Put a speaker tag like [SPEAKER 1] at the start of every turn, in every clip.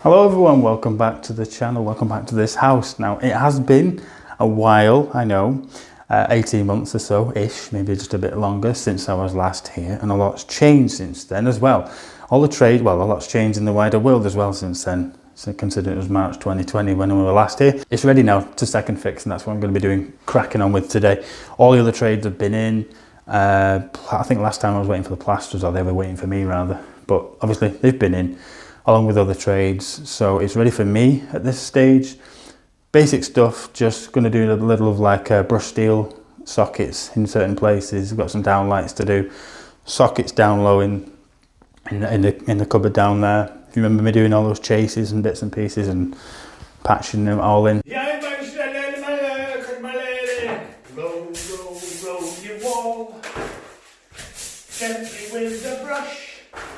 [SPEAKER 1] Hello everyone, welcome back to the channel, welcome back to this house. Now it has been a while, I know, 18 months or so-ish, maybe just a bit longer since I was last here, and a lot's changed since then as well. A lot's changed in the wider world as well since then. So considering it was March 2020 when we were last here. It's ready now to second fix, and that's what I'm going to be doing, cracking on with today. All the other trades have been in. I think last time I was waiting for the plasterers, or they were waiting for me rather, but obviously they've been in, along with other trades, so it's ready for me at this stage. Basic stuff, just going to do a little of like brush steel sockets in certain places. We've got some downlights to do, sockets down low in the cupboard down there. If you remember me doing all those chases and bits and pieces and patching them all in.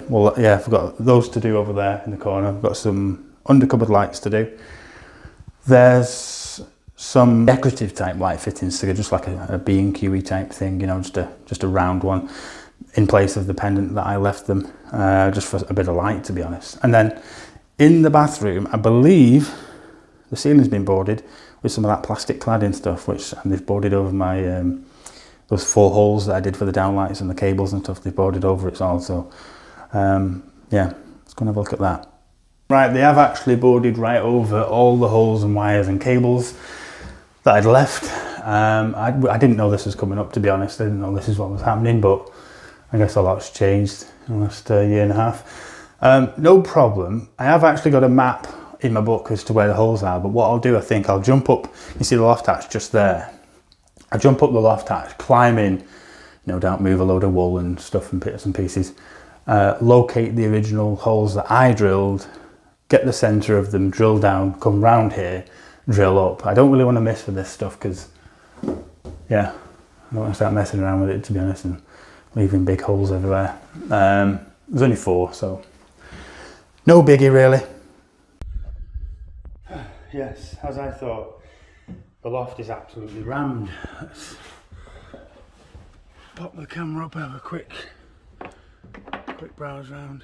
[SPEAKER 1] Well, yeah, I've got those to do over there in the corner. I've got some under cupboard lights to do. There's some decorative type light fittings to go, just like a B&Q type thing, you know, just a round one in place of the pendant that I left them, just for a bit of light, to be honest. And then in the bathroom, I believe the ceiling's been boarded with some of that plastic cladding stuff, and they've boarded over my those 4 holes that I did for the downlights and the cables and stuff. They've boarded over it all, so yeah, let's go and have a look at that. Right, they have actually boarded right over all the holes and wires and cables that I'd left. I didn't know this was coming up, to be honest. I didn't know this is what was happening, but I guess a lot's changed in the last year and a half. No problem. I have actually got a map in my book as to where the holes are, but what I'll do, I think I'll jump up. You see the loft hatch just there. I jump up the loft hatch, climb in, don't move a load of wool and stuff and bits and pieces. Locate the original holes that I drilled, get the centre of them, drill down, come round here, drill up. I don't really want to mess with this stuff because, yeah, I don't want to start messing around with it, to be honest, and leaving big holes everywhere. There's only 4, so no biggie really. Yes, as I thought, the loft is absolutely rammed. Let's pop the camera up, have a quick browse round.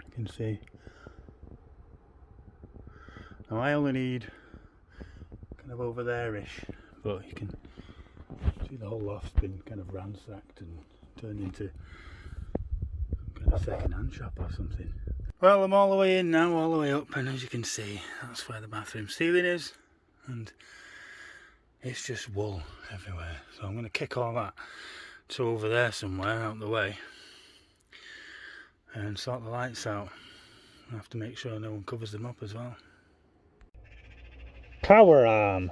[SPEAKER 1] You can see. Now I only need kind of over there-ish, but you can see the whole loft's been kind of ransacked and turned into some kind of second-hand shop or something. Well, I'm all the way in now, all the way up, and as you can see, that's where the bathroom ceiling is, and it's just wool everywhere. So I'm going to kick all that to over there somewhere out the way and sort the lights out. I have to make sure no one covers them up as well. Power arm.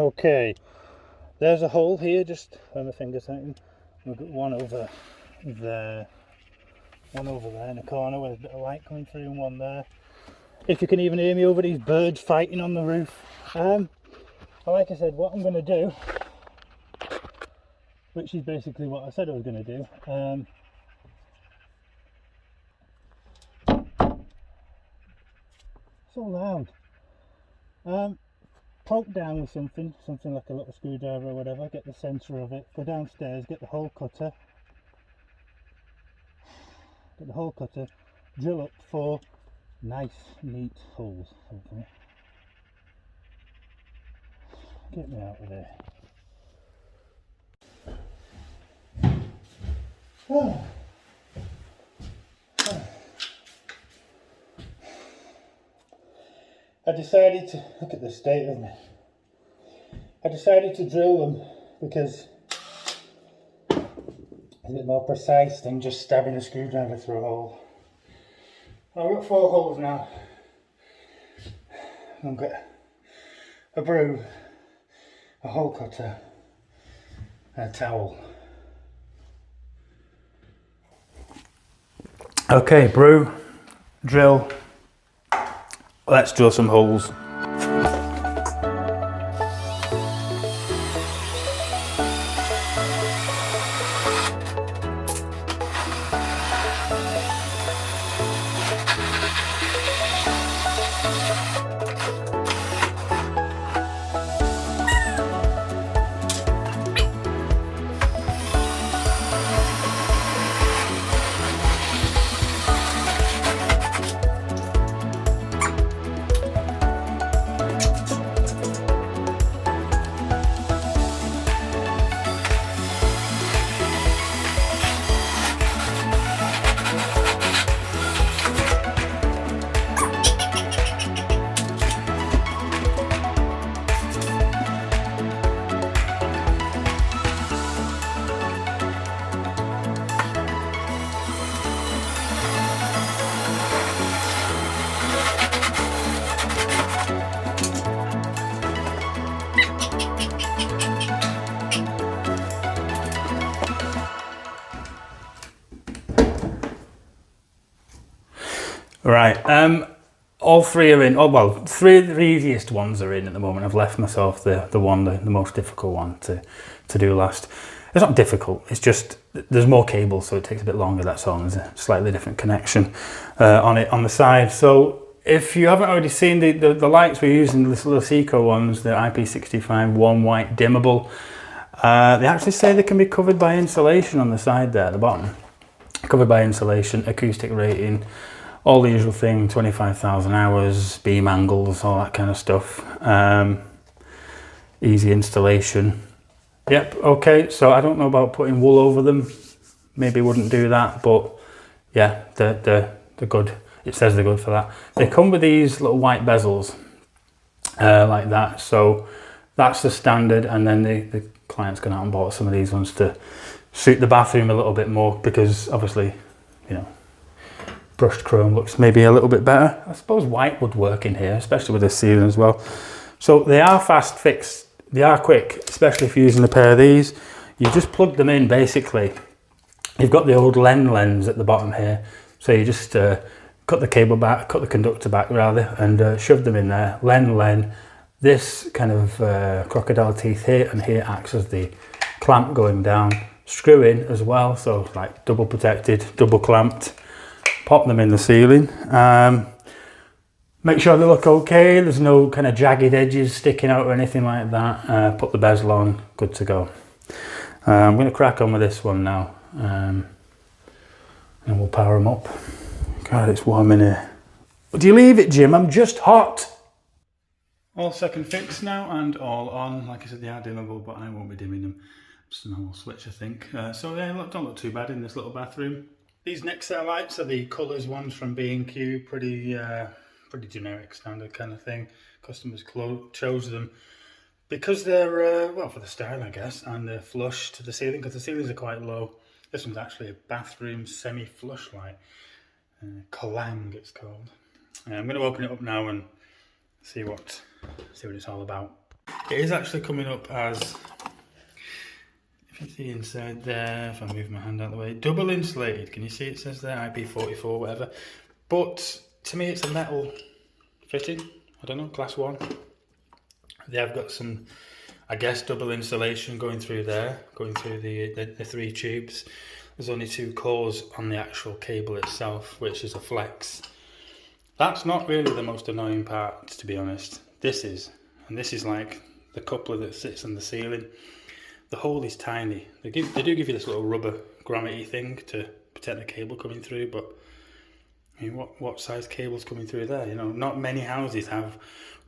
[SPEAKER 1] Okay, there's a hole here, just where my finger's hitting. We've got one over there, one over there in the corner with a bit of light coming through, and one there. If you can even hear me over these birds fighting on the roof. Like I said, what I'm going to do, which is basically what I said I was going to do, so loud. Poke down with something like a little screwdriver or whatever, get the centre of it, go downstairs, get the hole cutter, drill up 4 nice neat holes, hopefully. Get me out of there. Oh. I decided to look at the state of me. I decided to drill them because it's a bit more precise than just stabbing a screwdriver through a hole. I've got 4 holes now. I've got a brew, a hole cutter, and a towel. Okay, brew, drill. Let's drill some holes. All three are in. Oh well, three of the easiest ones are in at the moment. I've left myself the most difficult one to do last. It's not difficult. It's just there's more cables, so it takes a bit longer. That's all. There's a slightly different connection on it on the side. So if you haven't already seen the lights we're using, the EICR ones, the IP65 one white dimmable, they actually say they can be covered by insulation on the side there at the bottom. Covered by insulation, acoustic rating, all the usual thing, 25,000 hours, beam angles, all that kind of stuff. Easy installation. Yep, okay, so I don't know about putting wool over them. Maybe wouldn't do that, but yeah, they're good. It says they're good for that. They come with these little white bezels like that, so that's the standard, and then the client's gone out and bought some of these ones to suit the bathroom a little bit more, because obviously, you know, brushed chrome looks maybe a little bit better. I suppose white would work in here, especially with the ceiling as well. So they are fast fix, they are quick, especially if you're using a pair of these. You just plug them in basically. You've got the old lens at the bottom here, so you just cut the cable back, cut the conductor back rather, and shove them in there. Len. This kind of crocodile teeth here and here acts as the clamp going down. Screw in as well, so like double protected, double clamped. Pop them in the ceiling. Make sure they look okay. There's no kind of jagged edges sticking out or anything like that. Put the bezel on, good to go. I'm going to crack on with this one now, and we'll power them up. God, it's warm in here. Do you leave it, Jim? I'm just hot. All second fix now and all on. Like I said, they are dimmable, but I won't be dimming them. Just a normal switch, I think. So yeah, don't look too bad in this little bathroom. These next set of lights are the colours ones from B&Q. Pretty generic, standard kind of thing. Customers chose them because they're, well, for the style, I guess, and they're flush to the ceiling, because the ceilings are quite low. This one's actually a bathroom semi-flush light. Kolang, it's called. I'm going to open it up now and see what it's all about. It is actually coming up as, if you see inside there, if I move my hand out of the way, double insulated. Can you see it says there IP44 whatever, but to me it's a metal fitting. I don't know, class 1. They have got some, I guess, double insulation going through there, going through the 3 tubes. There's only 2 cores on the actual cable itself, which is a flex. That's not really the most annoying part, to be honest. This is, and this is like the coupler that sits on the ceiling. The hole is tiny. They do give you this little rubber grommet-y thing to protect the cable coming through, but I mean, what size cable's coming through there? You know, not many houses have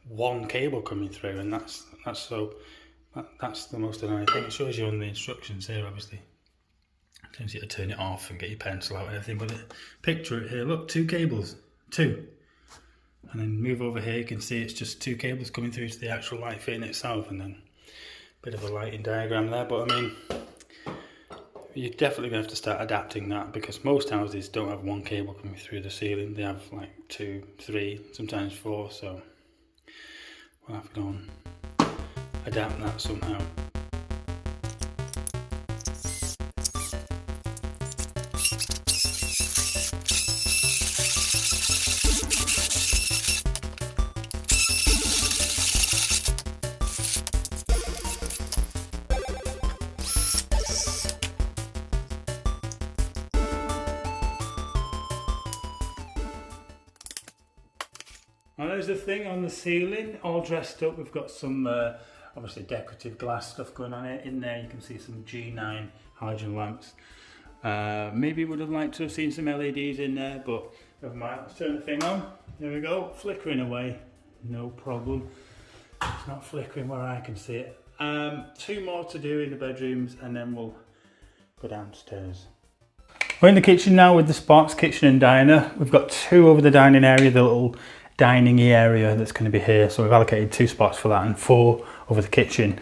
[SPEAKER 1] one cable coming through, and that's the most annoying thing. It shows you on the instructions here, obviously. Tells you to turn it off and get your pencil out and everything, but picture it here. Look, 2 cables, 2. And then move over here, you can see it's just 2 cables coming through to the actual light fitting itself, and then a bit of a lighting diagram there. But I mean, you're definitely going to have to start adapting that, because most houses don't have 1 cable coming through the ceiling. They have like 2, 3, sometimes 4, so we'll have to go and adapt that somehow. Now there's the thing on the ceiling, all dressed up. We've got some obviously decorative glass stuff going on in there. You can see some G9 halogen lamps. Maybe would have liked to have seen some LEDs in there, but never mind. Let's turn the thing on. There we go, flickering away, no problem. It's not flickering where I can see it. 2 more to do in the bedrooms, and then we'll go downstairs. We're in the kitchen now with the spots, kitchen and diner. We've got 2 over the dining area, the little dining area that's going to be here, so we've allocated 2 spots for that, and 4 over the kitchen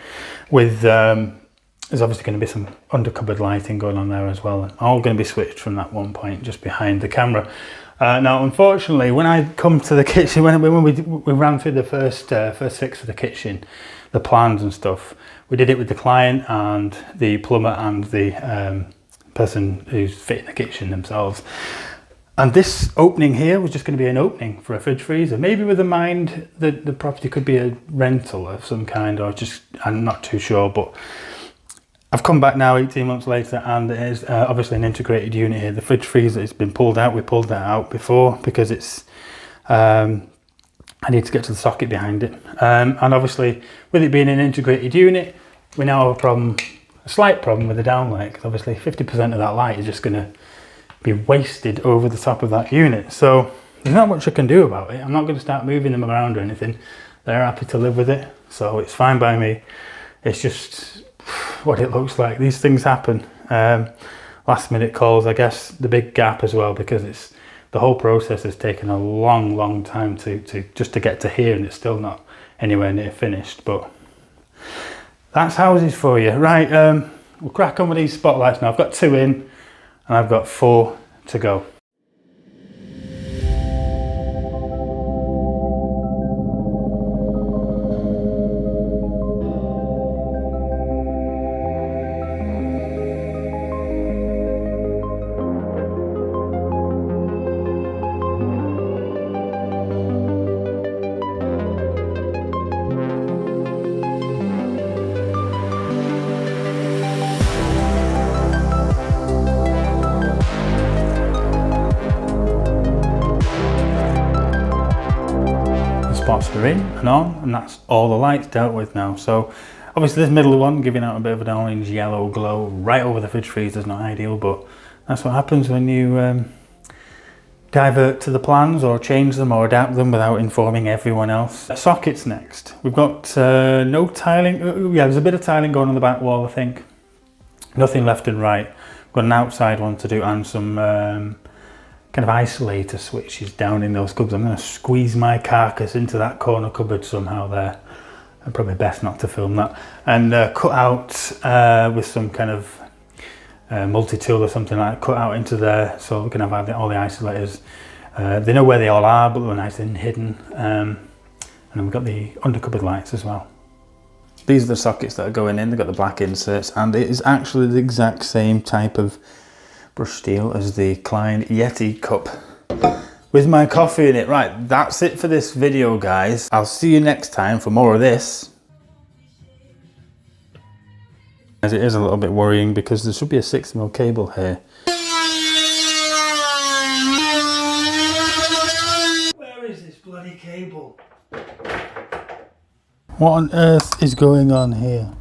[SPEAKER 1] with there's obviously going to be some under cupboard lighting going on there as well, all going to be switched from that one point just behind the camera. Now unfortunately, when I come to the kitchen, when we ran through the first fix of the kitchen, the plans and stuff, we did it with the client and the plumber and the person who's fitting the kitchen themselves. And this opening here was just going to be an opening for a fridge freezer. Maybe with a mind that the property could be a rental of some kind, or just, I'm not too sure. But I've come back now 18 months later, and it is obviously an integrated unit here. The fridge freezer has been pulled out. We pulled that out before because it's, I need to get to the socket behind it. And obviously with it being an integrated unit, we now have a problem, a slight problem with the downlight, because obviously 50% of that light is just going to be wasted over the top of that unit. So there's not much I can do about it. I'm not going to start moving them around or anything. They're happy to live with it, so it's fine by me. It's just what it looks like. These things happen. Last minute calls, I guess the big gap as well, because it's the whole process has taken a long time to just to get to here, and it's still not anywhere near finished. But that's houses for you. Right, we'll crack on with these spotlights now. I've got 2 in and I've got 4 to go. Spots are in and on, and that's all the lights dealt with now. So obviously this middle one giving out a bit of an orange yellow glow right over the fridge freezer is not ideal, but that's what happens when you divert to the plans or change them or adapt them without informing everyone else. Sockets next. We've got no tiling. Yeah, there's a bit of tiling going on the back wall, I think. Nothing left and right. We've got an outside one to do, and some kind of isolator switches down in those cupboards. I'm going to squeeze my carcass into that corner cupboard somehow there. And probably best not to film that. And cut out with some kind of multi-tool or something like that, cut out into there, so we can have all the isolators. They know where they all are, but they're nice and hidden. And then we've got the under cupboard lights as well. These are the sockets that are going in. They've got the black inserts, and it is actually the exact same type of brush steel as the Klein Yeti cup with my coffee in it. Right, that's it for this video, guys. I'll see you next time for more of this. As it is a little bit worrying because there should be a 6mm cable here. Where is this bloody cable? What on earth is going on here?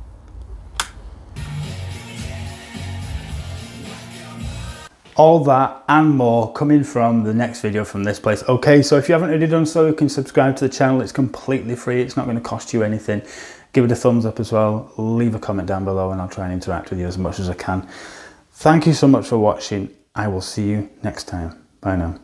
[SPEAKER 1] All that and more coming from the next video from this place. Okay, so if you haven't already done so, you can subscribe to the channel. It's completely free. It's not going to cost you anything. Give it a thumbs up as well. Leave a comment down below and I'll try and interact with you as much as I can. Thank you so much for watching. I will see you next time. Bye now.